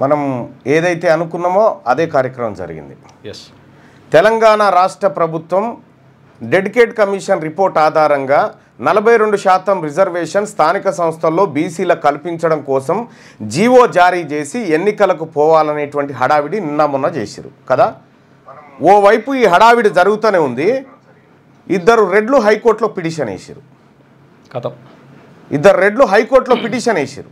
మనం ఏదైతే అనుకున్నామో అదే కార్యక్రమం జరిగింది. ఎస్, తెలంగాణ రాష్ట్ర ప్రభుత్వం డెడికేట్ కమిషన్ రిపోర్ట్ ఆధారంగా 42% రిజర్వేషన్ స్థానిక సంస్థల్లో బీసీలకు కల్పించడం కోసం జీవో జారీ చేసి ఎన్నికలకు పోవాలనేటువంటి హడావిడి నిన్న మొన్న చేశారు కదా. ఓవైపు ఈ హడావిడి జరుగుతూనే ఉంది. ఇద్దరు రెడ్లు హైకోర్టులో పిటిషన్ వేసారు. ఇద్దరు రెడ్లు హైకోర్టులో పిటిషన్ వేసారు.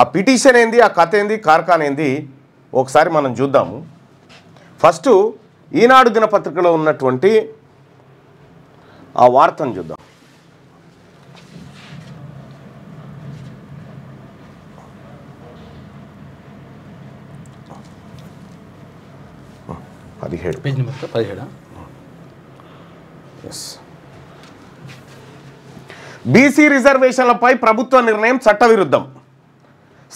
ఆ పిటిషన్ ఏంది, ఆ కథ ఏంది, కార్ఖాన్ ఏంది ఒకసారి మనం చూద్దాము. ఫస్ట్ ఈనాడు దినపత్రికలో ఉన్నటువంటి ఆ వార్తను చూద్దాం. బీసీ రిజర్వేషన్లపై ప్రభుత్వ నిర్ణయం చట్టవిరుద్ధం.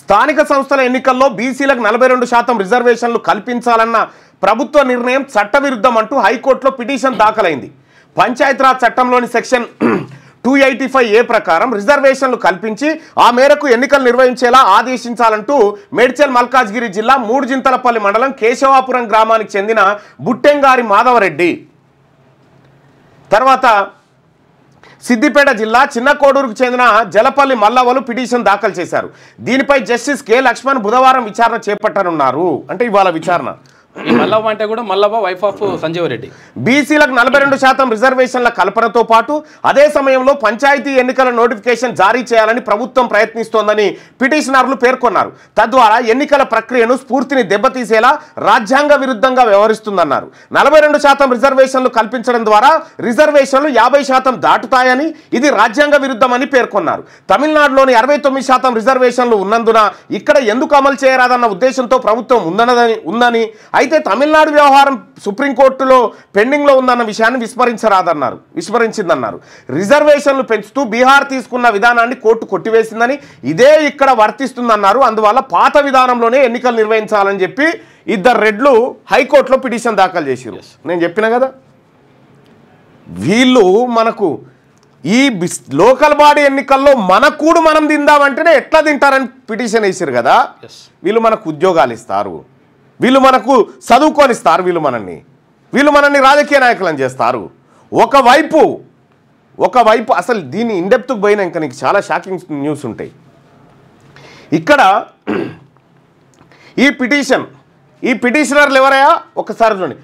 స్థానిక సంస్థల ఎన్నికల్లో బీసీలకు 42% రిజర్వేషన్లు కల్పించాలన్న ప్రభుత్వ నిర్ణయం చట్టవిరుద్ధం అంటూ హైకోర్టులో పిటిషన్ దాఖలైంది. పంచాయతీరాజ్ చట్టంలోని సెక్షన్ 285A ప్రకారం రిజర్వేషన్లు కల్పించి ఆ మేరకు ఎన్నికలు నిర్వహించేలా ఆదేశించాలంటూ మేడ్చల్ మల్కాజ్గిరి జిల్లా మూడుజింతలపల్లి మండలం కేశవాపురం గ్రామానికి చెందిన బుట్టెంగారి మాధవరెడ్డి, తర్వాత సిద్దిపేట జిల్లా చిన్న కోడూరుకు చెందిన జలపల్లి మల్లవలు పిటిషన్ దాఖలు చేశారు. దీనిపై జస్టిస్ కె లక్ష్మణ్ బుధవారం విచారణ చేపట్టనున్నారు. అంటే ఇవాళ విచారణ. మల్లవ్వ అంటే కూడా మల్లవ్వ వైఫ్ ఆఫ్ సంజీవ్ రెడ్డి. బీసీలకు 42% రిజర్వేషన్ల కల్పనతో పాటు అదే సమయంలో పంచాయతీ ఎన్నికల నోటిఫికేషన్ జారీ చేయాలని ప్రభుత్వం ప్రయత్నిస్తోందని పిటిషనర్లు పేర్కొన్నారు. తద్వారా ఎన్నికల ప్రక్రియను స్ఫూర్తిని దెబ్బతీసేలా రాజ్యాంగ విరుద్ధంగా వ్యవహరిస్తుందన్నారు. 42% రిజర్వేషన్లు కల్పించడం ద్వారా రిజర్వేషన్లు 50% దాటుతాయని, ఇది రాజ్యాంగ విరుద్ధమని పేర్కొన్నారు. తమిళనాడులోని 69% రిజర్వేషన్లు ఉన్నందున ఇక్కడ ఎందుకు అమలు చేయరాదన్న ఉద్దేశంతో ప్రభుత్వం ఉందని, అయితే తమిళనాడు వ్యవహారం సుప్రీంకోర్టులో పెండింగ్లో ఉందన్న విషయాన్ని విస్మరించిందన్నారు. రిజర్వేషన్లు పెంచుతూ బీహార్ తీసుకున్న విధానాన్ని కోర్టు కొట్టివేసిందని, ఇదే ఇక్కడ వర్తిస్తుందన్నారు. అందువల్ల పాత విధానంలోనే ఎన్నికలు నిర్వహించాలని చెప్పి ఇద్దరు రెడ్లు హైకోర్టులో పిటిషన్ దాఖలు చేశారు. నేను చెప్పిన కదా, వీళ్ళు మనకు ఈ లోకల్ బాడీ ఎన్నికల్లో మన కూడు మనం తిందామంటేనే ఎట్లా తింటారని పిటిషన్ వేసారు కదా. వీళ్ళు మనకు ఉద్యోగాలు ఇస్తారు, వీళ్ళు మనకు చదువుకొనిస్తారు, వీళ్ళు మనల్ని రాజకీయ నాయకులను చేస్తారు. ఒకవైపు అసలు దీన్ని ఇన్డెప్త్కి పోయినా ఇంకా నీకు చాలా షాకింగ్ న్యూస్ ఉంటాయి. ఇక్కడ ఈ పిటిషనర్లు ఎవరయ్యా ఒకసారి చూడండి.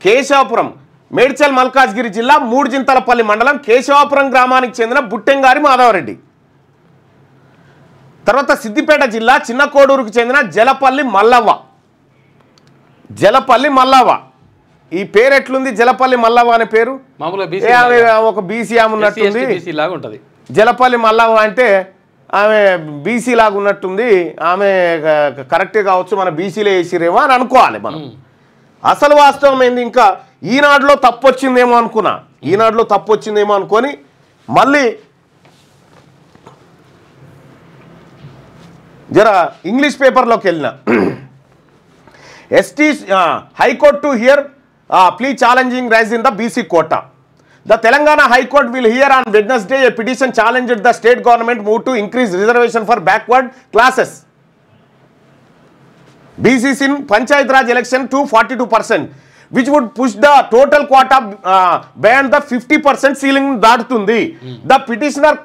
కేశవాపురం, మేడ్చల్ మల్కాజ్గిరి జిల్లా మూడుజింతలపల్లి మండలం కేశవాపురం గ్రామానికి చెందిన బుట్టెంగారి మాధవరెడ్డి, తర్వాత సిద్దిపేట జిల్లా చిన్న కోడూరుకు చెందిన జలపల్లి మల్లవ్వ. ఈ పేరు ఎట్లుంది, జలపల్లి మల్లవ్వ అనే పేరు? ఒక బీసీ ఆమె ఉన్నట్టుంది. జలపల్లి మల్లవ్వ అంటే ఆమె బీసీ లాగా ఉన్నట్టుంది. ఆమె కరెక్టే కావచ్చు, మన బీసీలో వేసిరేమో అని అనుకోవాలి మనం. అసలు వాస్తవం ఏంది, ఇంకా ఈనాడులో తప్పు వచ్చిందేమో అనుకొని మళ్ళీ జర ఇంగ్లీష్ పేపర్లోకి వెళ్ళిన. High Court to hear plea challenging rise in the BC quota. The Telangana High Court will hear on Wednesday a petition challenged the state government move to increase reservation for backward classes. BCs in Panchayat Raj election to 42%, which would push the total quota beyond the 50% ceiling దాటుతుంది. The petitioner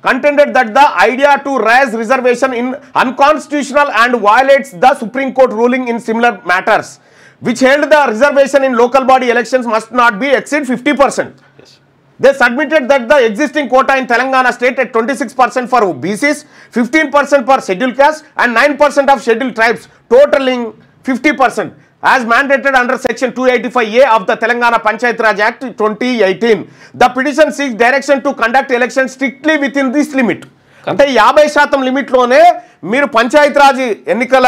contended that the idea to raise reservation in unconstitutional and violates the Supreme Court ruling in similar matters, which held the reservation in local body elections must not be exceed 50%. They submitted that the existing quota in Telangana state at 26% for BCs, 15% for scheduled castes and 9% of scheduled tribes, totaling 50%. as mandated under section 285A of the Telangana Panchayat Raj Act 2018. The petition seeks direction to conduct elections strictly within this limit. అంటే 50% లిమిట్లోనే మీరు పంచాయత్ రాజ్ ఎన్నికల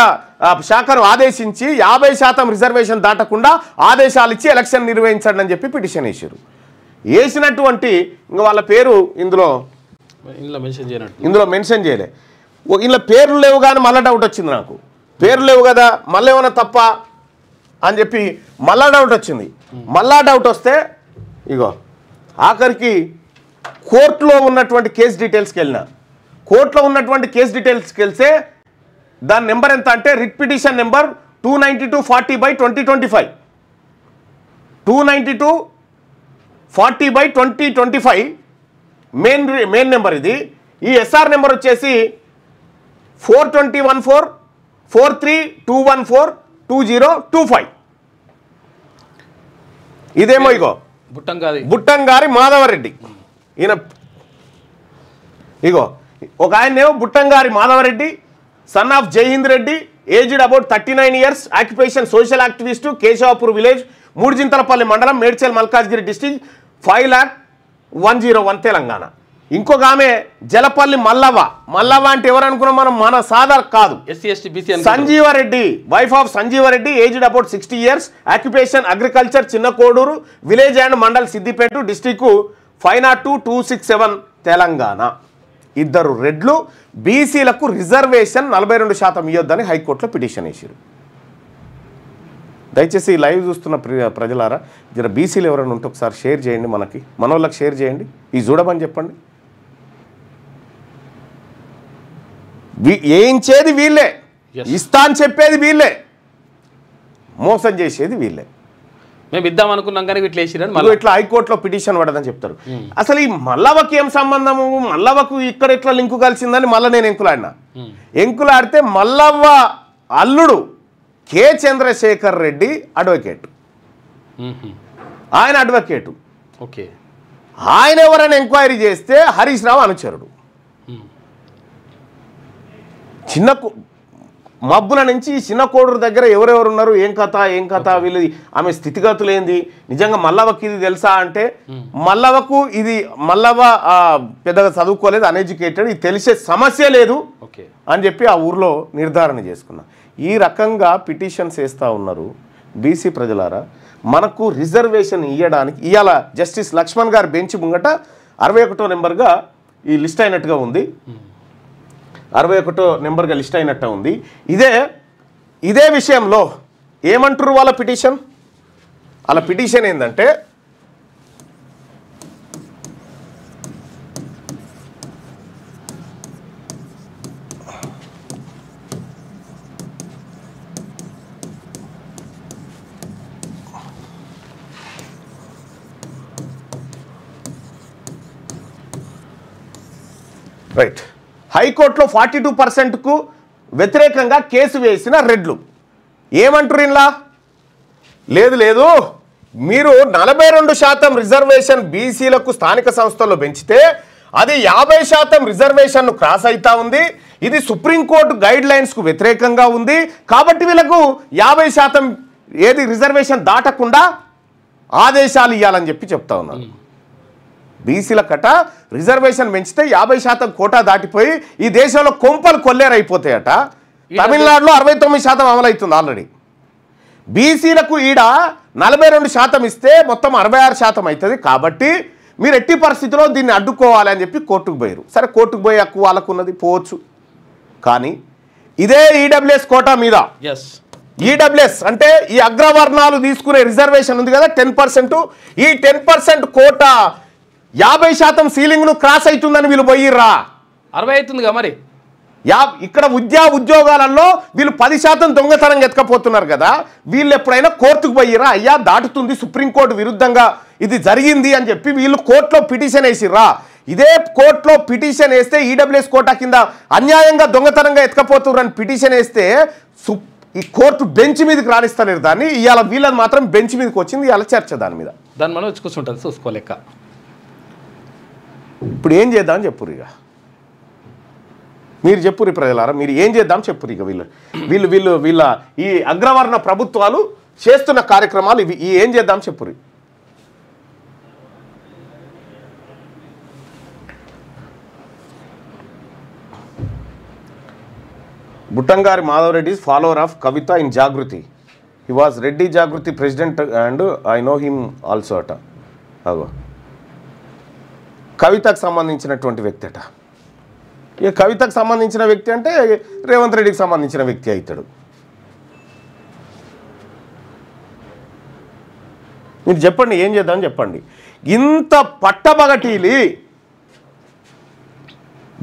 శాఖను ఆదేశించి 50% reservation దాటకుండా ఆదేశాలు ఇచ్చి election నిర్వహించండి అని చెప్పి పిటిషన్ వేశారు. వేసినటువంటి ఇంకా వాళ్ళ పేరు ఇందులో మెన్షన్ చేయలే. ఇందులో పేర్లు లేవు కానీ మళ్ళీ డౌట్ వచ్చింది నాకు. పేర్లు లేవు కదా, మళ్ళీ ఏమైనా తప్ప అని చెప్పి మళ్ళా డౌట్ వచ్చింది. మళ్ళా డౌట్ వస్తే ఇగో ఆఖరికి కోర్టులో ఉన్నటువంటి కేసు డీటెయిల్స్కి వెళ్ళిన. కోర్టులో ఉన్నటువంటి కేసు డీటెయిల్స్కి వెళ్తే దాని నెంబర్ ఎంత అంటే writ petition number 292/40/2025 292/40/2025 main number ఇది. ఈ ఎస్ఆర్ నెంబర్ వచ్చేసి 42144321420225. ఇదేమో ఇగో బుట్టంగారి మాధవరెడ్డి. ఈయన ఇగో ఒక ఆయనేమో Buttangari Madhavareddy, son of Jaihind Reddy, aged about 39 years, occupation social activist, Keshavapur village, Mudujinthalapalli మండలం, మేడ్చల్ మల్కాజ్గిరి డిస్టిక్, 5,01,01 తెలంగాణ. ఇంకొక ఆమె జలపల్లి మల్లవ్వ అంటే ఎవరు అనుకున్నాం మనం, మన సాదర్ కాదు, Sanjeevareddy, wife of Sanjeevareddy, aged about 60 years, occupation agriculture, Chinna Koduru village and mandal, Siddipet district, 502,267 Telangana. ఇద్దరు రెడ్లు బీసీలకు రిజర్వేషన్ 42% ఇవ్వొద్దని హైకోర్టులో పిటిషన్ వేసారు. దయచేసి లైవ్ చూస్తున్న ప్రజలారా జర బీసీలు ఎవరైనా ఉంటే ఒకసారి షేర్ చేయండి, మన వాళ్ళకి షేర్ చేయండి, ఈ చూడమని చెప్పండి. వేయించేది వీళ్ళే, ఇస్తా అని చెప్పేది వీళ్ళే, మోసం చేసేది వీళ్ళే. మేము ఇద్దాం అనుకున్నాం కానీ ఇట్లా వేసిరని ఇట్లా హైకోర్టులో పిటిషన్ పడదని చెప్తారు. అసలు ఈ మల్లవ్వకి ఏం సంబంధము, మల్లవ్వకు ఇక్కడ ఎట్లా లింకు కలిసిందని మళ్ళీ నేను ఎంకులాడితే మల్లవ్వ అల్లుడు కె చంద్రశేఖర్ రెడ్డి అడ్వకేట్, ఆయన అడ్వకేటు. ఓకే, ఆయన ఎవరైనా ఎంక్వైరీ చేస్తే హరీష్ రావు అనుచరుడు. చిన్న మబ్బుల నుంచి చిన్న కోడూరు దగ్గర ఎవరెవరు ఉన్నారు, ఏం కథ వీళ్ళు, ఆమె స్థితిగతులు ఏంది, నిజంగా మల్లవ్వకి ఇది తెలుసా అంటే మల్లవ్వకు మల్లవ్వ పెద్దగా చదువుకోలేదు, అన్ఎడ్యుకేటెడ్, ఇది తెలిసే సమస్య లేదు అని చెప్పి ఆ ఊర్లో నిర్ధారణ చేసుకున్నా. ఈ రకంగా పిటిషన్స్ వేస్తూ ఉన్నారు. బీసీ ప్రజలారా, మనకు రిజర్వేషన్ ఇవ్వడానికి ఇవాళ జస్టిస్ లక్ష్మణ్ గారు బెంచ్ ముంగట 61వ నెంబర్గా ఈ లిస్ట్ అయినట్టుగా ఉంది, 61వ నెంబర్గా లిస్ట్ అయినట్టు ఉంది. ఇదే విషయంలో ఏమంటారు వాళ్ళ పిటిషన్ ఏంటంటే రైట్, హైకోర్టులో 42%కు వ్యతిరేకంగా కేసు వేసిన రెడ్లు ఏమంటారు ఇలా, లేదు మీరు 42% రిజర్వేషన్ బీసీలకు స్థానిక సంస్థల్లో పెంచితే అది 50% రిజర్వేషన్ను క్రాస్ అవుతా ఉంది, ఇది సుప్రీంకోర్టు గైడ్ లైన్స్కు వ్యతిరేకంగా ఉంది, కాబట్టి వీళ్ళకు 50% ఏది రిజర్వేషన్ దాటకుండా ఆదేశాలు ఇవ్వాలని చెప్పి చెప్తా ఉన్నారు. బీసీల కట రిజర్వేషన్ పెంచితే 50% కోటా దాటిపోయి ఈ దేశంలో కొంపలు కొల్లేరైపోతాయట. తమిళనాడులో 69% అమలవుతుంది ఆల్రెడీ. బీసీలకు ఈడ 42% ఇస్తే మొత్తం 66% అవుతుంది. కాబట్టి మీరు ఎట్టి పరిస్థితిలో దీన్ని అడ్డుకోవాలి అని చెప్పి కోర్టుకు పోయారు. సరే, కోర్టుకు పోయే హక్కు వాళ్ళకు ఉన్నది, పోవచ్చు. కానీ ఇదే ఈడబ్ల్యూఎస్ కోటా మీద, ఈడబ్ల్యూఎస్ అంటే ఈ అగ్రవర్ణాలు తీసుకునే రిజర్వేషన్ ఉంది కదా 10%, ఈ 10% కోటా 50% సీలింగ్ను క్రాస్ అవుతుందని వీళ్ళు పోయిర్రా, 60 అవుతుందిగా మరి. ఇక్కడ ఉద్యోగాలలో వీళ్ళు 10% దొంగతనంగా ఎత్తుకపోతున్నారు కదా, వీళ్ళు ఎప్పుడైనా కోర్టుకు పోయిర్రా, అయ్యా దాటుతుంది, సుప్రీంకోర్టు విరుద్ధంగా ఇది జరిగింది అని చెప్పి వీళ్ళు కోర్టులో పిటిషన్ వేసిర్రా. ఇదే కోర్టులో పిటిషన్ వేస్తే ఈడబ్ల్యూఎస్ కోటా కింద అన్యాయంగా దొంగతనంగా ఎత్తుకపోతున్నారని పిటిషన్ వేస్తే ఈ కోర్టు బెంచ్ మీదకి రాణిస్తలేరు దాన్ని. ఇవాళ వీళ్ళని మాత్రం బెంచ్ మీదకి వచ్చింది, ఇవాళ చర్చ దాని మీద. దాన్ని మనం చూసుకుంటుంది, చూసుకోలేక. ఇప్పుడు ఏం చేద్దామని చెప్పురు, ఇక మీరు చెప్పురు ప్రజలారా, మీరు ఏం చేద్దాం చెప్పురు. ఇక వీళ్ళ ఈ అగ్రవర్ణ ప్రభుత్వాలు చేస్తున్న కార్యక్రమాలు ఇవి, ఏం చేద్దాం చెప్పురు. Buttangari Madhava Reddy is follower of Kavita in Jagruti. He was Reddy Jagruti president and I know him also అట. అగో కవితకు సంబంధించినటువంటి వ్యక్తి అట. ఇక కవితకు సంబంధించిన వ్యక్తి అంటే రేవంత్ రెడ్డికి సంబంధించిన వ్యక్తి అవుతాడు. మీరు చెప్పండి, ఏం చేద్దామని చెప్పండి. ఇంత పట్టబగటీలి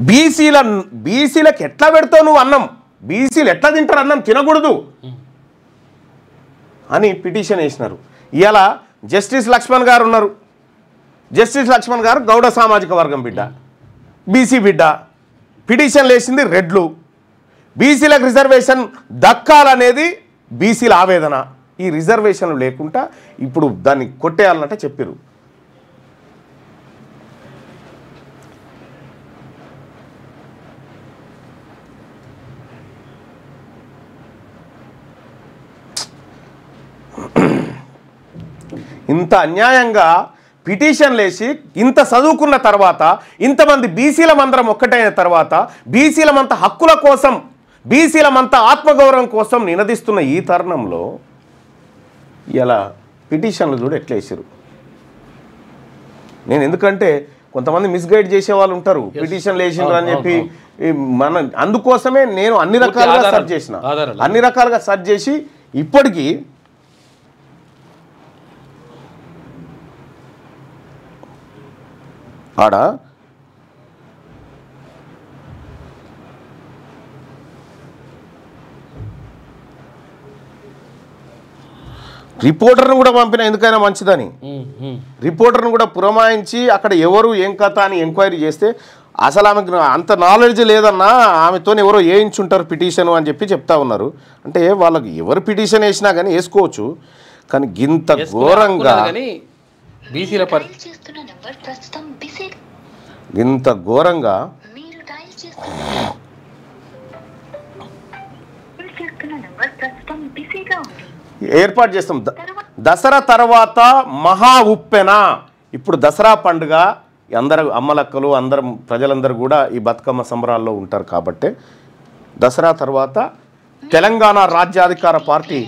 బీసీలకు ఎట్లా పెడతావు నువ్వు అన్నం, బీసీలు ఎట్లా తింటారు అన్నం, తినకూడదు అని పిటిషన్ వేసినారు. ఇలా జస్టిస్ లక్ష్మణ్ గారు ఉన్నారు. జస్టిస్ లక్ష్మణ్ గారు గౌడ సామాజిక వర్గం బిడ్డ, బీసీ బిడ్డ. పిటిషన్ వేసింది రెడ్లు. బీసీలకు రిజర్వేషన్ దక్కాలనేది బీసీల ఆవేదన. ఈ రిజర్వేషన్లు లేకుండా ఇప్పుడు దాన్ని కొట్టేయాలన్నట్టే చెప్పారు. ఇంత అన్యాయంగా పిటిషన్లు వేసి ఇంత చదువుకున్న తర్వాత, ఇంతమంది బీసీలమందరం ఒక్కటైన తర్వాత, బీసీలమంతా హక్కుల కోసం, బీసీలమంతా ఆత్మగౌరవం కోసం నినదిస్తున్న ఈ తరుణంలో ఇలా పిటిషన్లు చూడు ఎట్లా వేసారు. నేను ఎందుకంటే కొంతమంది మిస్గైడ్ చేసే వాళ్ళు ఉంటారు, పిటిషన్లు వేసిండ్రు అని చెప్పి. అందుకోసమే నేను అన్ని రకాలుగా సెర్చ్ చేసిన, అన్ని రకాలుగా సెర్చ్ చేసి ఇప్పటికీ ఆడ రిపోర్టర్ను కూడా పంపిన, ఎందుకైనా మంచిదని. రిపోర్టర్ను కూడా పురమాయించి అక్కడ ఎవరు ఏం కథ అని ఎంక్వైరీ చేస్తే అసలు ఆమెకు అంత నాలెడ్జ్ లేదన్నా, ఆమెతో ఎవరో వేయించుంటారు పిటిషన్ అని చెప్పి చెప్తా ఉన్నారు. అంటే వాళ్ళకి ఎవరు పిటిషన్ వేసినా కానీ వేసుకోవచ్చు, కానీ గింత ఘోరంగా ఇంత ఘోరంగా ఏర్పాటు చేస్తాం. దసరా తర్వాత మహా ఉప్పెన. ఇప్పుడు దసరా పండుగ అందరు అమ్మలక్కలు అందరం ప్రజలందరూ కూడా ఈ బతుకమ్మ సంబరాల్లో ఉంటారు కాబట్టి దసరా తర్వాత తెలంగాణ రాజ్యాధికార పార్టీ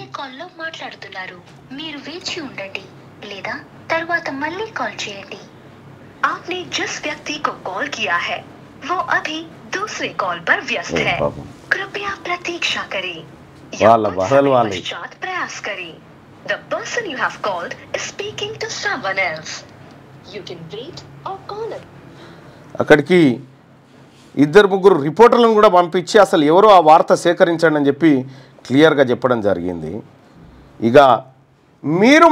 మాట్లాడుతున్నారు, మీరు వేచి ఉండండి లేదా తర్వాత మళ్ళీ కాల్ చేయండి. आपने जिस व्यक्ति को कॉल किया है वो अभी दूसरे कॉल पर व्यस्त है, कृपया प्रतीक्षा करें या पश्चात प्रयास करें. The person you have called is speaking to someone else. You can wait or call him. అక్కడికి ఇద్దరు ముగ్గురు రిపోర్టర్లను కూడా పంపించి అసలు ఎవరో ఆ వార్త సేకరించండి అని చెప్పి క్లియర్గా చెప్పడం జరిగింది. ఇక మీరు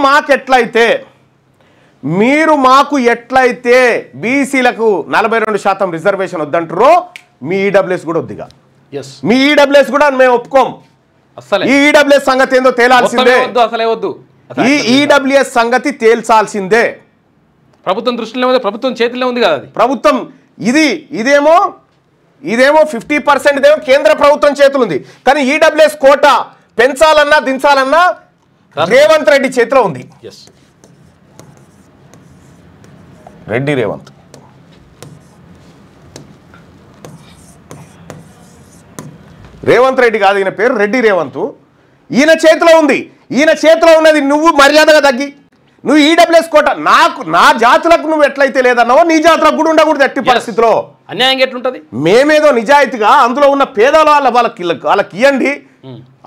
మాకు ఎట్లయితే బీసీలకు 42% రిజర్వేషన్ వద్దంటారో మీ ఈడబ్ల్యూఎస్ కూడా వద్దిగా. మీ ఈడబ్ల్యూఎస్ కూడా మేము ఒప్పుకోం. ఈ ఈడబ్ల్యూఎస్ సంగతి ఏందో తేలాల్సిందే. ఈ ఈడబ్ల్యూఎస్ సంగతి తేల్చాల్సిందే. ప్రభుత్వం దృష్టిలో ఉంది, ప్రభుత్వం చేతిలో ఉంది కదా. ప్రభుత్వం ఇదేమో 50% కేంద్ర ప్రభుత్వం చేతులు ఉంది, కానీ ఈడబ్ల్యూఎస్ కోటా పెంచాలన్నా దించాలన్నా రేవంత్ రెడ్డి చేతిలో ఉంది. రేవంత్ రెడ్డి కాదు ఈయన పేరు, రెడ్డి రేవంత్. ఈయన చేతిలో ఉంది. ఈయన చేతిలో ఉన్నది నువ్వు మర్యాదగా తగ్గి, నువ్వు ఈడబ్ల్యూఎస్ కోట నా జాతులకు నువ్వు ఎట్లయితే లేదన్నావో నీ జాతులకు కూడా ఉండకూడదు ఎట్టి పరిస్థితిలో. అన్యాయం ఎట్లుంటది? మేమేదో నిజాయితీగా అందులో ఉన్న పేదవాళ్ళ వాళ్ళకి ఇవ్వండి,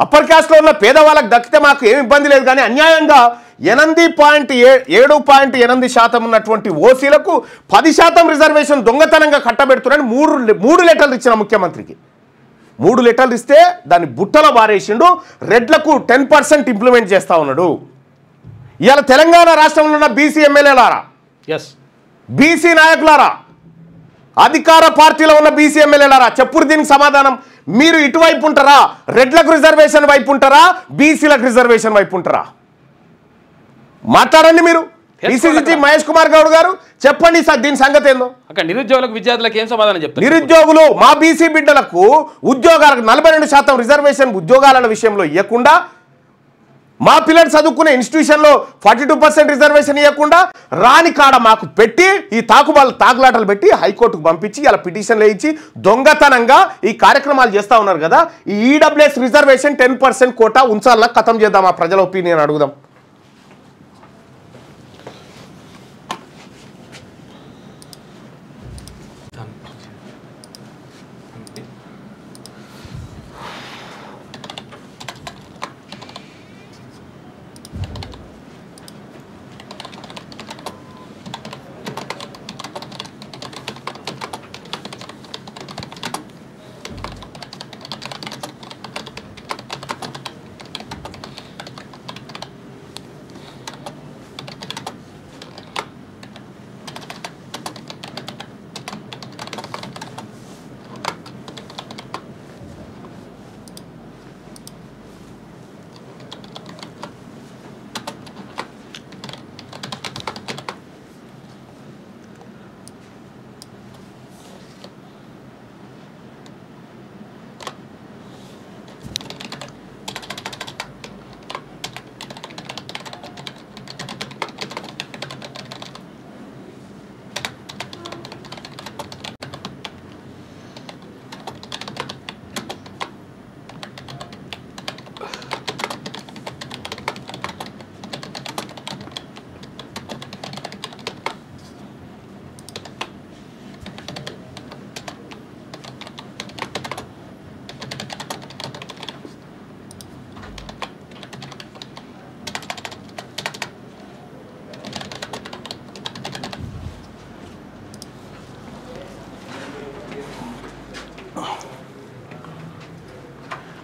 అప్పర్ క్యాస్ట్లో ఉన్న పేదవాళ్ళకి దక్కితే మాకు ఏమి ఇబ్బంది లేదు. కానీ అన్యాయంగా 8.8% ఉన్నటువంటి ఓసీలకు 10% రిజర్వేషన్ దొంగతనంగా కట్టబెడుతున్నారని 3 లెటర్లు ఇచ్చిన ముఖ్యమంత్రికి. 3 లెటర్లు ఇస్తే దాన్ని బుట్టలో బారేసిండు. రెడ్లకు 10% ఇంప్లిమెంట్ చేస్తా ఉన్నాడు. ఇవాళ తెలంగాణ రాష్ట్రంలో ఉన్న బీసీ ఎమ్మెల్యేలారా, బీసీ నాయకులారా, అధికార పార్టీలో ఉన్న బీసీ ఎమ్మెల్యేలారా, చెప్పురు దీనికి సమాధానం. మీరు ఇటువైపు ఉంటారా? రెడ్లకు రిజర్వేషన్ వైపు ఉంటారా? బీసీలకు రిజర్వేషన్ వైపు ఉంటారా? మాట్లాడండి మీరు. పిసిసి మహేష్ కుమార్ గౌడ్ గారు చెప్పండి సార్ దీని సంగతి ఏందో. అక్కడ నిరుద్యోగులకు విద్యార్థులకు ఏం సమాధానం చెప్తారు? నిరుద్యోగులు మా బీసీ బిడ్డలకు ఉద్యోగాలకు 42% రిజర్వేషన్ ఉద్యోగాల విషయంలో ఇవ్వకుండా, మా పిల్లలు చదువుకునే ఇన్స్టిట్యూషన్లో 42% రిజర్వేషన్ ఇవ్వకుండా రాని కాడ మాకు పెట్టి ఈ తాకులాటలు పెట్టి హైకోర్టుకు పంపించి ఇలా పిటిషన్లు ఇచ్చి దొంగతనంగా ఈ కార్యక్రమాలు చేస్తూ ఉన్నారు కదా. ఈ ఈడబ్ల్యూఎస్ రిజర్వేషన్ 10% కోటా ఉంచాలన్నా ఖతం చేద్దాం. ఆ ప్రజల ఒపీనియన్ అడుగుదాం.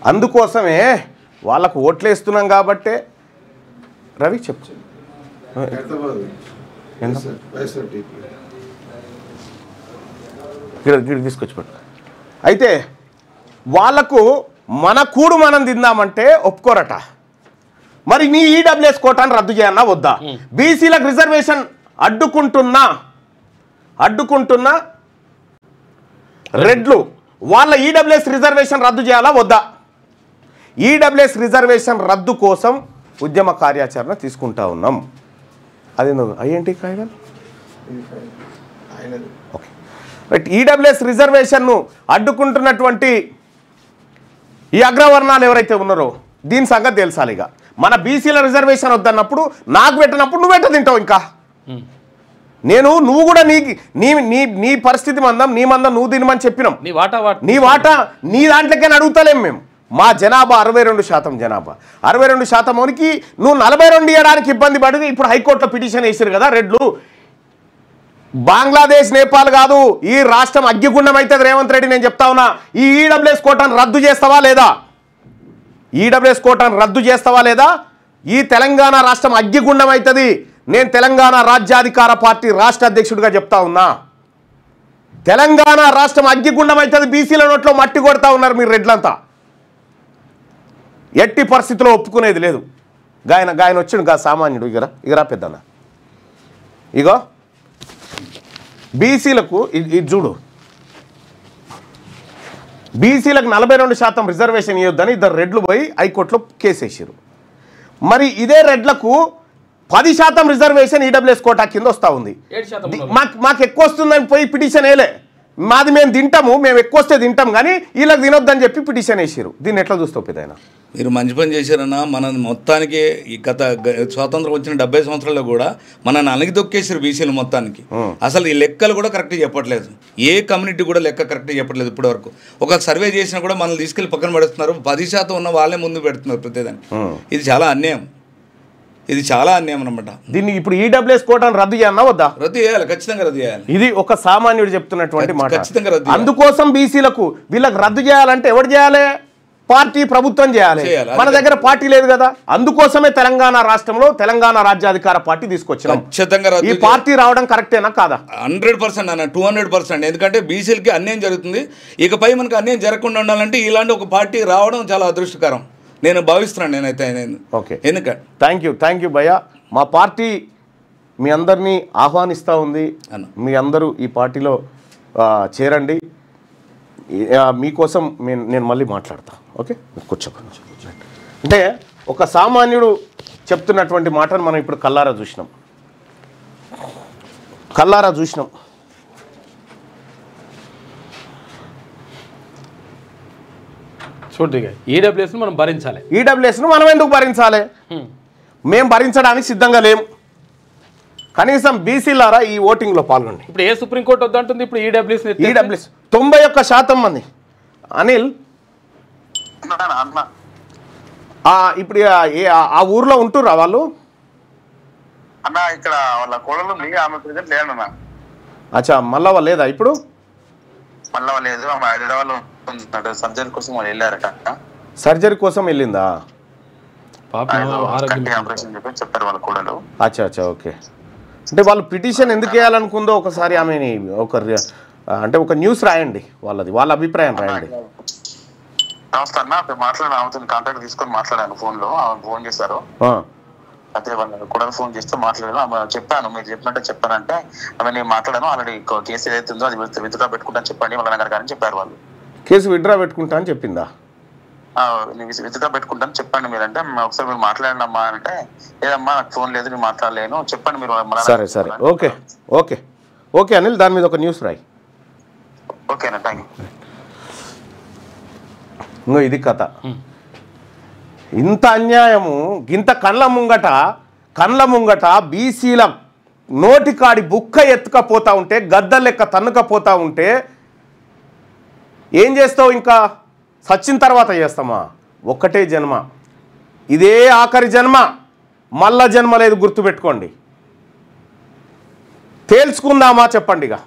అందుకోసమే వాళ్ళకు ఓట్లేస్తున్నాం కాబట్టే రవి చెప్పు తీసుకొచ్చి పెట్టు. అయితే వాళ్లకు మన కూడు మనం తిందామంటే ఒప్పుకోరట. మరి నీ ఈడబ్ల్యూఎస్ కోటాను రద్దు చేయన్నా వద్దా? బీసీలకు రిజర్వేషన్ అడ్డుకుంటున్నా రెడ్లు వాళ్ళ ఈడబ్ల్యూఎస్ రిజర్వేషన్ రద్దు చేయాలా వద్దా? ఈడబ్ల్యూఎస్ రిజర్వేషన్ రద్దు కోసం ఉద్యమ కార్యాచరణ తీసుకుంటా ఉన్నాం. అది అయ్యేంటి కాయగాలు ఓకే రైట్. ఈడబ్ల్యూఎస్ రిజర్వేషన్ను అడ్డుకుంటున్నటువంటి ఈ అగ్రవర్ణాలు ఎవరైతే ఉన్నారో దీని సంగతి తెలుసాలి. ఇక మన బీసీల రిజర్వేషన్ వద్దన్నప్పుడు నాకు పెట్టినప్పుడు నువ్వు పెట్ట తింటావు. ఇంకా నువ్వు కూడా నీ పరిస్థితి మందం నీ మందం నువ్వు తినమని చెప్పినాం. నీ వాటా నీ దాంట్లోకే అడుగుతలేం మేము. మా జనాభా 62% జనాభా 62%కి నువ్వు 42 ఇవ్వడానికి ఇబ్బంది పడింది. ఇప్పుడు హైకోర్టులో పిటిషన్ వేసారు కదా రెడ్లు. బంగ్లాదేశ్ నేపాల్ కాదు, ఈ రాష్ట్రం అగ్గిగుండం అవుతుంది. రేవంత్ రెడ్డి నేను చెప్తా ఉన్నా, ఈ ఈడబ్ల్యూఎస్ కోటాను రద్దు చేస్తావా లేదా? ఈడబ్ల్యూఎస్ కోటాను రద్దు చేస్తావా లేదా? ఈ తెలంగాణ రాష్ట్రం అగ్గిగుండం అవుతుంది. నేను తెలంగాణ రాజ్యాధికార పార్టీ రాష్ట్ర అధ్యక్షుడిగా చెప్తా ఉన్నా, తెలంగాణ రాష్ట్రం అగ్గిగుండం అవుతుంది. బీసీల నోట్లో మట్టి కొడతా ఉన్నారు మీరు రెడ్లంతా. ఎట్టి పరిస్థితిలో ఒప్పుకునేది లేదు. గాయన వచ్చిండు గా సామాన్యుడు. ఇగరా పెద్దన్న, ఇగో బీసీలకు ఇది చూడు, బీసీలకు 42% రిజర్వేషన్ ఇవ్వద్దని ఇద్దరు రెడ్లు పోయి హైకోర్టులో కేసు వేసారు. మరి ఇదే రెడ్లకు 10% రిజర్వేషన్ ఈడబ్ల్యూఎస్ కోటా కింద వస్తూ ఉంది. మాకు ఎక్కువ వస్తుందని పోయి పిటిషన్ వేయలే. మాది మేము తింటాము, మేము ఎక్కువ వస్తే తింటాం, కానీ వీళ్ళకి తినొద్దని చెప్పి పిటిషన్ వేసారు. దీన్ని ఎట్లా చూస్తావు పెద్దయినా? మీరు మంచి పని చేశారన్నా. మన మొత్తానికి ఈ గత స్వాతంత్రం వచ్చిన 70 సంవత్సరాల్లో కూడా మనల్ని అణగిదొక్కేసారు బీసీలు మొత్తానికి. అసలు ఈ లెక్కలు కూడా కరెక్ట్గా చెప్పట్లేదు. ఏ కమ్యూనిటీ కూడా లెక్క కరెక్ట్గా చెప్పట్లేదు. ఇప్పటి వరకు ఒక సర్వే చేసినా కూడా మనల్ని తీసుకెళ్ళి పక్కన పెడుతున్నారు. 10% ఉన్న వాళ్ళే ముందు పెడుతున్నారు ప్రతిదాన్ని. ఇది చాలా అన్యాయం. ఇది చాలా అన్యాయం అనమాట. దీన్ని ఇప్పుడు ఈడబ్ల్యూఎస్ కోటాను రద్దు చేయాలన్నా వద్దా? రద్దు చేయాలి, ఖచ్చితంగా రద్దు చేయాలి. ఇది ఒక సామాన్యుడు చెప్తున్నటువంటి మాట. ఖచ్చితంగా రద్దు. అందుకోసం బీసీలకు వీళ్ళకి రద్దు చేయాలంటే ఎవరు చేయాలి? పార్టీ, ప్రభుత్వం చేయాలి. మన దగ్గర పార్టీ లేదు కదా. అందుకోసమే తెలంగాణ రాష్ట్రంలో తెలంగాణ రాజ్యాధికార పార్టీ తీసుకొచ్చాం. ఖచ్చితంగా ఈ పార్టీ రావడం కరెక్టేనా కాదా? 100% అన్న, 200%. ఎందుకంటే బీసీలకి అన్యాయం జరుగుతుంది. ఇకపై మనకు అన్యాయం జరగకుండా ఉండాలంటే ఇలాంటి ఒక పార్టీ రావడం చాలా అదృష్టకరం నేను భావిస్తున్నాను. నేనైతే ఓకే, ఎందుకంటే థ్యాంక్ యూ భయ్యా. మా పార్టీ మీ అందరినీ ఆహ్వానిస్తూ ఉంది. మీ అందరూ ఈ పార్టీలో చేరండి. మీకోసం నేను మళ్ళీ మాట్లాడతా. ఓకే, కూర్చోండి. అంటే ఒక సామాన్యుడు చెప్తున్నటువంటి మాటను మనం ఇప్పుడు కల్లారా చూసినాం. చూడండి, ఈడబ్ల్యూఎస్ను మనం భరించాలి. ఈడబ్ల్యూఎస్ను మనం ఎందుకు భరించాలి? మేము భరించడానికి సిద్ధంగా లేము. కనీసం బీసీలారా ఈ ఓటింగ్లో పాల్గొండి. ఇప్పుడు ఏ సుప్రీంకోర్టు వద్దంటుంది? ఇప్పుడు ఈడబ్ల్యూఎస్ 91% మంది. అనిల్, ఇప్పుడు ఆ ఊర్లో ఉంటుర్రా వాళ్ళు? అన్నా ఇక్కడ వాళ్ళ కోడలు ఉంది, ఆమె ప్రెజెంట్ లేదన్నా. అచ్చా, మళ్ళా లేదా? ఇప్పుడు మళ్ళా లేదు, ఆమె హైదరాబాద్ లో సర్జరీ కోసం వాళ్ళు వెళ్ళారట. సర్జరీ కోసం వెళ్ళిందా? ఆపరేషన్ చెప్పి చెప్పారు వాళ్ళ కోడలు. అచ్చా, ఓకే. అంటే వాళ్ళు పిటిషన్ ఎందుకు వేయాలనుకుందో ఒకసారి ఆమెని ఒక న్యూస్ రాయండి, వాళ్ళ అభిప్రాయం రాయండి. నమస్తే అన్న, మాట్లాడాను, ఆమెతో కాంటాక్ట్ తీసుకొని మాట్లాడాను. ఫోన్లో ఆమె ఫోన్ చేశారు. అయితే వాళ్ళ కూడా ఫోన్ చేస్తే మాట్లాడాను. ఆమె చెప్పాను, మీరు చెప్పినట్టే చెప్పానంటే ఆమె నేను మాట్లాడాను. ఆల్రెడీ కేసు ఏదైతే ఉందో అది విత్డ్రా పెట్టుకుంటా చెప్పండి వాళ్ళ దగ్గర కానీ చెప్పారు. వాళ్ళు కేసు విత్డ్రా పెట్టుకుంటా అని చెప్పిందా? విత్డ్రా పెట్టుకుంటాను చెప్పండి మీరంటే, ఒకసారి మీరు మాట్లాడండి అమ్మా అంటే, లేదమ్మా నాకు ఫోన్ లేదు, నేను మాట్లాడలేను, చెప్పండి మీరు. సరే ఓకే అనిల్, దాని మీద ఒక న్యూస్ రాయి. ఓకేనా, థ్యాంక్ యూ. ఇంకో ఇది కథ. ఇంత అన్యాయము, ఇంత కళ్ళ ముంగట బీసీల నోటికాడి బుక్క ఎత్తుకపోతా ఉంటే, గద్దె లెక్క తన్నుకపోతా ఉంటే ఏం చేస్తావు? ఇంకా సచ్చిన తర్వాత చేస్తామా? ఒక్కటే జన్మ, ఇదే ఆఖరి జన్మ, మళ్ళా జన్మ లేదు, గుర్తుపెట్టుకోండి. తేల్చుకుందామా చెప్పండి. ఇక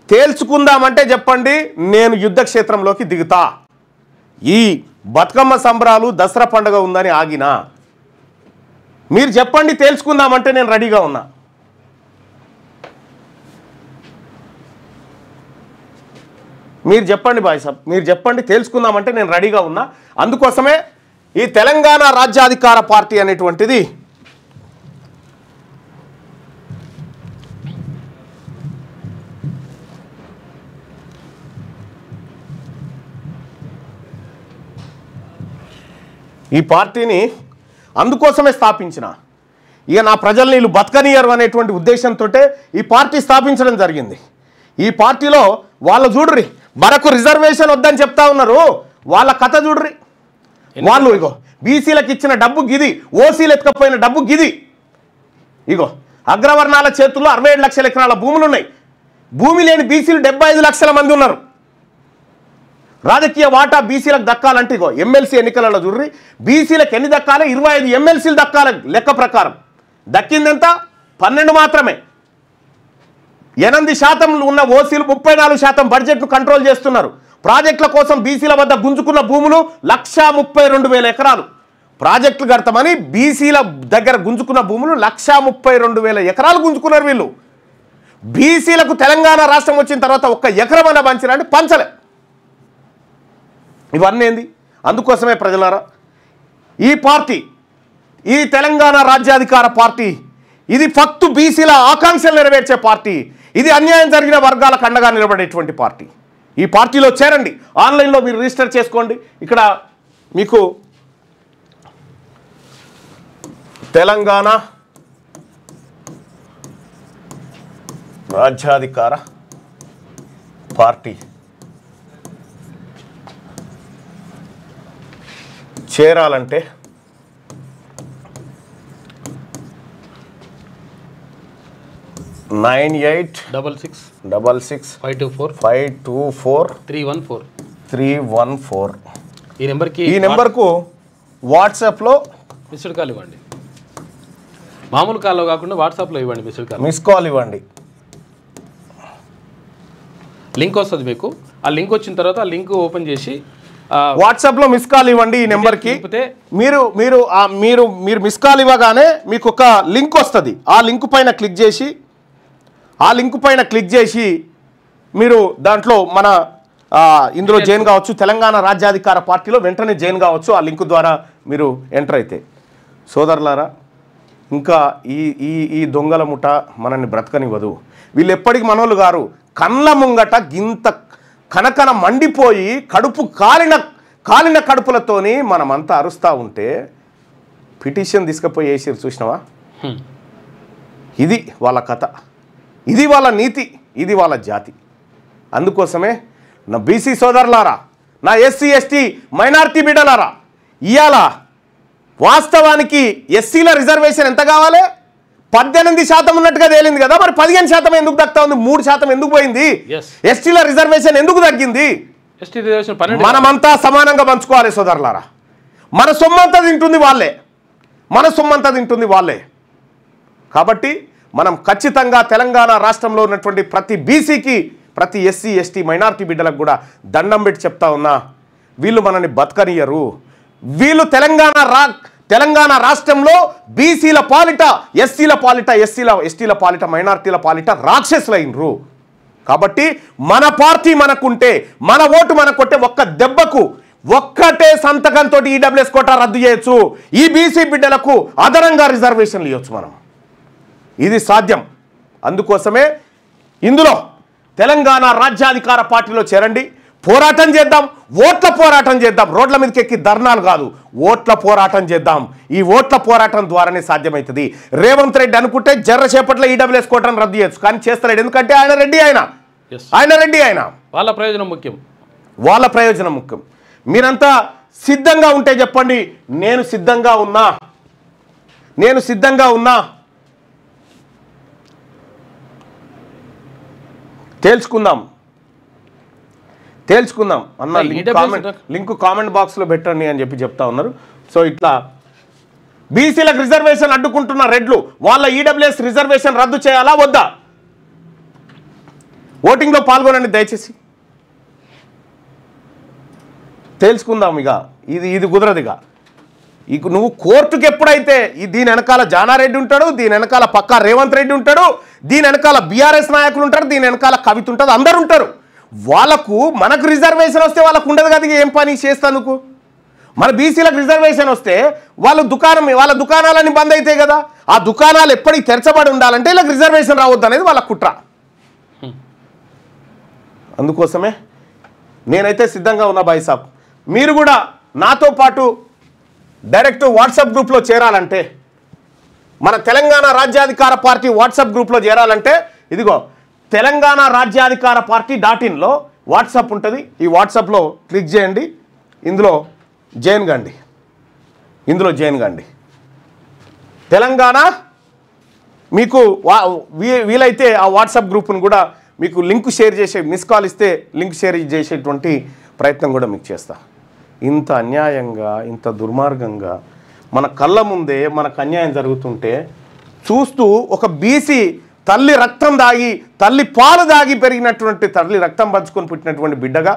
తేల్చుకుందామంటే చెప్పండి, నేను యుద్ధ క్షేత్రంలోకి దిగుతా. ఈ బతుకమ్మ సంబరాలు దసరా పండుగ ఉందని ఆగినా? మీరు చెప్పండి, తేల్చుకుందామంటే నేను రెడీగా ఉన్నా. మీరు చెప్పండి బాయ్ సాబ్, మీరు చెప్పండి, తేల్చుకుందామంటే నేను రెడీగా ఉన్నా. అందుకోసమే ఈ తెలంగాణ రాజ్యాధికార పార్టీ అనేటువంటిది ఈ పార్టీని అందుకోసమే స్థాపించిన. ఇక నా ప్రజల్ని వీళ్ళు బతకనియరు అనేటువంటి ఉద్దేశంతో ఈ పార్టీ స్థాపించడం జరిగింది. ఈ పార్టీలో వాళ్ళు చూడ్రి, మనకు రిజర్వేషన్ వద్దని చెప్తా ఉన్నారు, వాళ్ళ కథ చూడ్రి. వాళ్ళు ఇగో బీసీలకు ఇచ్చిన డబ్బు గిది, ఓసీలు ఎత్తుకపోయిన డబ్బు గిది. ఇగో అగ్రవర్ణాల చేతుల్లో 67 లక్షల ఎకరాల భూములు ఉన్నాయి. భూమి లేని బీసీలు 75 లక్షల మంది ఉన్నారు. రాజకీయ వాటా బీసీలకు దక్కాలంటే ఇగో ఎమ్మెల్సీ ఎన్నికలలో చూడ్రి, బీసీలకు ఎన్ని దక్కాలి? 25 ఎమ్మెల్సీలు దక్కాలి లెక్క ప్రకారం. దక్కిందెంత? 12 మాత్రమే. 8% ఉన్న ఓసీలు 34% బడ్జెట్ను కంట్రోల్ చేస్తున్నారు. ప్రాజెక్టుల కోసం బీసీల వద్ద గుంజుకున్న భూములు 132,000 ఎకరాలు. ప్రాజెక్టులు కడతామని బీసీల దగ్గర గుంజుకున్న భూములు 132,000 ఎకరాలు గుంజుకున్నారు వీళ్ళు. బీసీలకు తెలంగాణ రాష్ట్రం వచ్చిన తర్వాత ఒక్క ఎకరం అన్న పంచిరంటే పంచలే. ఇవన్నీ ఏంది? అందుకోసమే ప్రజలారా, ఈ పార్టీ, ఈ తెలంగాణ రాజ్యాధికార పార్టీ, ఇది ఫక్తు బీసీల ఆకాంక్షలు నెరవేర్చే పార్టీ. ఇది అన్యాయం జరిగిన వర్గాలకు అండగా నిలబడేటువంటి పార్టీ. ఈ పార్టీలో చేరండి. ఆన్లైన్లో మీరు రిజిస్టర్ చేసుకోండి. ఇక్కడ మీకు తెలంగాణ రాజ్యాధికార పార్టీ చేరాలంటే 986654 ఈ నెంబర్కు వాట్సాప్లో మిస్డ్ కాల్ ఇవ్వండి. మామూలు కాల్లో కాకుండా వాట్సాప్లో ఇవ్వండి. మిస్ కాల్ ఇవ్వండి. లింక్ వస్తుంది మీకు. ఆ లింక్ వచ్చిన తర్వాత ఆ లింక్ ఓపెన్ చేసి వాట్సాప్లో మిస్ కాల్ ఇవ్వండి. ఈ నెంబర్కి మీరు మీరు మీరు మీరు మిస్ కాల్ ఇవ్వగానే మీకు ఒక లింక్ వస్తుంది. ఆ లింక్ పైన క్లిక్ చేసి మీరు దాంట్లో మన ఇందులో జాయిన్ కావచ్చు. తెలంగాణ రాజ్యాధికార పార్టీలో వెంటనే జాయిన్ కావచ్చు ఆ లింక్ ద్వారా మీరు ఎంటర్ అయితే. సోదరులారా, ఇంకా ఈ ఈ ఈ దొంగల ముఠ మనల్ని బ్రతకనివ్వదు. వీళ్ళు ఎప్పటికి మనోళ్ళు గారు కళ్ళ ముంగట గింత కనకన మండిపోయి కడుపు కాలిన కడుపులతోని మనమంతా అరుస్తూ ఉంటే పిటిషన్ తీసుకుపోయి వేసిరు. చూసినావా? ఇది వాళ్ళ కథ, ఇది వాళ్ళ నీతి, ఇది వాళ్ళ జాతి. అందుకోసమే నా బీసీ సోదరులారా, నా ఎస్సీ ఎస్టీ మైనారిటీ బిడ్డలారా, ఇవాళ వాస్తవానికి ఎస్సీల రిజర్వేషన్ ఎంత కావాలి? 18% ఉన్నట్టుగా తేలింది కదా. మరి 15% ఎందుకు దక్కుతా ఉంది? 3% ఎందుకు పోయింది? ఎస్టీల రిజర్వేషన్ ఎందుకు తగ్గింది? మనమంతా సమానంగా పంచుకోవాలి సోదరులారా. మన సొమ్మంతా తింటుంది వాళ్ళే. కాబట్టి మనం ఖచ్చితంగా తెలంగాణ రాష్ట్రంలో ఉన్నటువంటి ప్రతి బీసీకి, ప్రతి ఎస్సీ ఎస్టీ మైనారిటీ బిడ్డలకు కూడా దండం పెట్టి చెప్తా ఉన్నా, వీళ్ళు మనల్ని బతకనియరు. వీళ్ళు తెలంగాణ రాష్ట్రంలో బీసీల పాలిట, ఎస్సీల పాలిట, ఎస్టీల పాలిట, మైనారిటీల పాలిట రాక్షసులైనరు. కాబట్టి మన పార్టీ మనకుంటే, మన ఓటు మనకుంటే ఒక్క దెబ్బకు ఒక్కటే సంతకంతో ఈడబ్ల్యూఎస్ కోటా రద్దు చేయొచ్చు. ఈ బీసీ బిడ్డలకు అదనంగా రిజర్వేషన్లు ఇవ్వచ్చు మనం. ఇది సాధ్యం. అందుకోసమే ఇందులో తెలంగాణ రాజ్యాధికార పార్టీలో చేరండి. పోరాటం చేద్దాం, ఓట్ల పోరాటం చేద్దాం. రోడ్ల మీదకి ఎక్కి ధర్నాలు కాదు, ఓట్ల పోరాటం చేద్దాం. ఈ ఓట్ల పోరాటం ద్వారానే సాధ్యమవుతుంది. రేవంత్ రెడ్డి అనుకుంటే జర్రసేపట్లో ఈడబ్ల్యూఎస్ కోటాను రద్దు చేయొచ్చు, కానీ చేస్తలేడు. ఎందుకంటే ఆయన రెడ్డి, ఆయన వాళ్ళ ప్రయోజనం ముఖ్యం. మీరంతా సిద్ధంగా ఉంటే చెప్పండి, నేను సిద్ధంగా ఉన్నా. తేల్చుకుందాం అన్న. లింక్ కామెంట్ బాక్స్లో పెట్టండి అని చెప్తా ఉన్నారు. సో ఇట్లా బీసీలకు రిజర్వేషన్ అడ్డుకుంటున్న రెడ్లు వాళ్ళ ఈడబ్ల్యూఎస్ రిజర్వేషన్ రద్దు చేయాలా వద్దా? ఓటింగ్లో పాల్గొనండి దయచేసి. తెలుసుకుందాం. ఇక ఇది కుదరదుగా. ఇక నువ్వు కోర్టుకి ఎప్పుడైతే దీని వెనకాల జానారెడ్డి ఉంటాడు, దీని వెనకాల పక్కా రేవంత్ రెడ్డి ఉంటాడు, దీని వెనకాల బీఆర్ఎస్ నాయకులు ఉంటారు, దీని వెనకాల కవిత ఉంటుంది, అందరు ఉంటారు. వాళ్ళకు మనకు రిజర్వేషన్ వస్తే వాళ్ళకు ఉండదు కదా ఏం పని చేస్తానుకు. మన బీసీలకు రిజర్వేషన్ వస్తే వాళ్ళ దుకాణాలన్నీ బంద్ అవుతాయి కదా. ఆ దుకాణాలు ఎప్పటికి తెరచబడి ఉండాలంటే వీళ్ళకి రిజర్వేషన్ రావద్దు అనేది వాళ్ళ కుట్ర. అందుకోసమే నేనైతే సిద్ధంగా ఉన్నా బాయ్ సాబ్. మీరు కూడా నాతో పాటు డైరెక్ట్ వాట్సాప్ గ్రూప్లో చేరాలంటే, మన తెలంగాణ రాజ్యాధికార పార్టీ వాట్సాప్ గ్రూప్లో చేరాలంటే ఇదిగో తెలంగాణ రాజ్యాధికార పార్టీ .inలో వాట్సాప్ ఉంటుంది. ఈ వాట్సాప్లో క్లిక్ చేయండి, ఇందులో జాయిన్ కండి. తెలంగాణ మీకు వీలైతే ఆ వాట్సాప్ గ్రూప్ను కూడా మీకు లింక్ షేర్ చేసే, మిస్ కాల్ ఇస్తే లింక్ షేర్ చేసేటువంటి ప్రయత్నం కూడా మీకు చేస్తా. ఇంత అన్యాయంగా, ఇంత దుర్మార్గంగా మన కళ్ళ ముందే మనకు అన్యాయం జరుగుతుంటే చూస్తూ ఒక బీసీ తల్లి రక్తం దాగి, తల్లి పాలు దాగి పెరిగినటువంటి, తల్లి రక్తం పంచుకొని పుట్టినటువంటి బిడ్డగా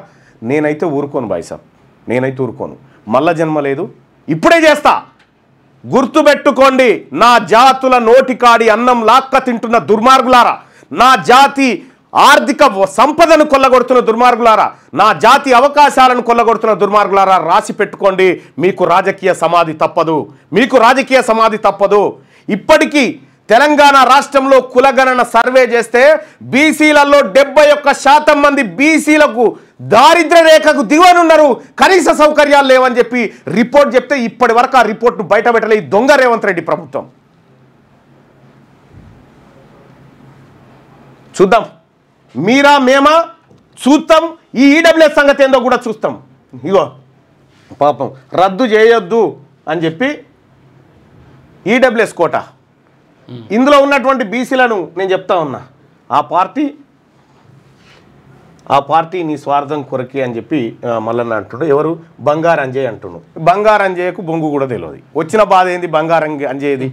నేనైతే ఊరుకోను బాయ్ సాబ్. నేనైతే ఊరుకోను. మళ్ళా జన్మ లేదు, ఇప్పుడే చేస్తా. గుర్తుపెట్టుకోండి, నా జాతుల నోటికాడి అన్నం లాక్క తింటున్న దుర్మార్గులారా, నా జాతి ఆర్థిక సంపదను కొల్లగొడుతున్న దుర్మార్గులారా, నా జాతి అవకాశాలను కొల్లగొడుతున్న దుర్మార్గులారా, రాసి పెట్టుకోండి. మీకు రాజకీయ సమాధి తప్పదు. ఇప్పటికీ తెలంగాణ రాష్ట్రంలో కులగణన సర్వే చేస్తే బీసీలలో 71% మంది బీసీలకు దారిద్ర్య రేఖకు దిగువనున్నారు, కనీస సౌకర్యాలు లేవని చెప్పి రిపోర్ట్ చెప్తే ఇప్పటి వరకు ఆ రిపోర్ట్ను బయటపెట్టలే ఈ దొంగ రేవంత్ రెడ్డి ప్రభుత్వం. చూద్దాం, మీరా మేమా చూస్తాం. ఈ ఈడబ్ల్యూఎస్ సంగతి ఏందో కూడా చూస్తాం. ఇగో పాపం రద్దు చేయొద్దు అని చెప్పి ఈడబ్ల్యూఎస్ కోట, ఇందులో ఉన్నటువంటి బీసీలను నేను చెప్తా ఉన్నా, ఆ పార్టీ నీ స్వార్థం కొరకే అని చెప్పి మళ్ళీ అంటుండు. ఎవరు? బంగారు అంజయ్ అంటుండు. బంగారు అంజయ్యకు బొంగు కూడా తెలియదు. వచ్చిన బాధ ఏంది బంగారు అంజయ్యది?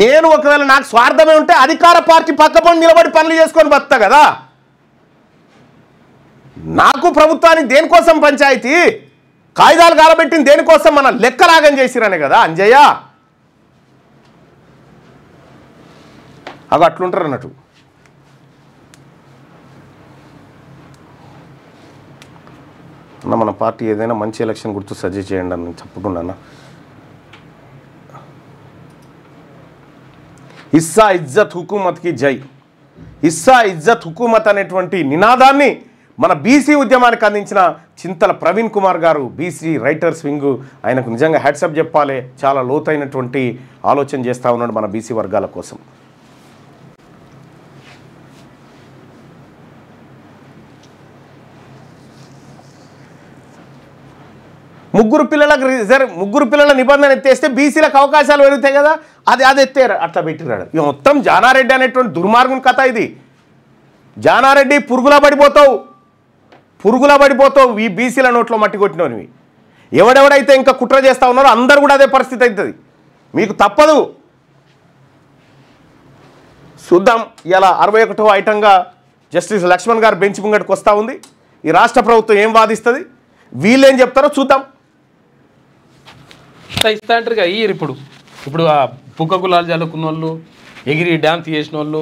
నేను ఒకవేళ నాకు స్వార్థమే ఉంటే అధికార పార్టీ పక్కపడి నిలబడి పనులు చేసుకొని బతుకుతా కదా. నాకు ప్రభుత్వానికి దేనికోసం పంచాయతీ కాయిదాలు కాలబెట్టింది దేనికోసం? మన లెక్కలాగం చేసిరనే కదా అంజయ్య. అవి అట్లుంటారు అన్నట్టు. అన్న మన పార్టీ ఏదైనా మంచి ఎలక్షన్ గుర్తు సజెస్ట్ చేయండి అని చెప్పుకున్నా. హిస్సా ఇజ్జత్ హుకూమత్కి జై. హిస్సా ఇజ్జత్ హుకూమత్ అనేటువంటి నినాదాన్ని మన బీసీ ఉద్యమానికి అందించిన చింతల ప్రవీణ్ కుమార్ గారు, బీసీ రైటర్స్ వింగ్, ఆయనకు నిజంగా హ్యాట్సప్ చెప్పాలి. చాలా లోతైనటువంటి ఆలోచన చేస్తూ ఉన్నాడు మన బీసీ వర్గాల కోసం. ముగ్గురు పిల్లల నిబంధన ఎత్తేస్తే బీసీలకు అవకాశాలు పెరుగుతాయి కదా, అది ఎత్తారు, అట్లా పెట్టిరాడు. ఇక మొత్తం జానారెడ్డి అనేటువంటి దుర్మార్గం కథ ఇది. జానారెడ్డి పురుగులా పడిపోతావు ఈ బీసీల నోట్లో మట్టి కొట్టినవి. ఎవడెవడైతే ఇంకా కుట్ర చేస్తూ ఉన్నారో అందరూ కూడా అదే పరిస్థితి అవుతుంది. మీకు తప్పదు. చూద్దాం, ఇలా 61వ ఐటంగా జస్టిస్ లక్ష్మణ్ గారు బెంచ్ ముంగడికి వస్తూ ఉంది. ఈ రాష్ట్ర ప్రభుత్వం ఏం వాదిస్తుంది, వీళ్ళేం చెప్తారో చూద్దాం. ఇస్తా అంటారు ఇప్పుడు ఆ పుక్క గులాలు చల్లుకున్న వాళ్ళు, ఎగిరి డ్యాన్స్ చేసిన వాళ్ళు,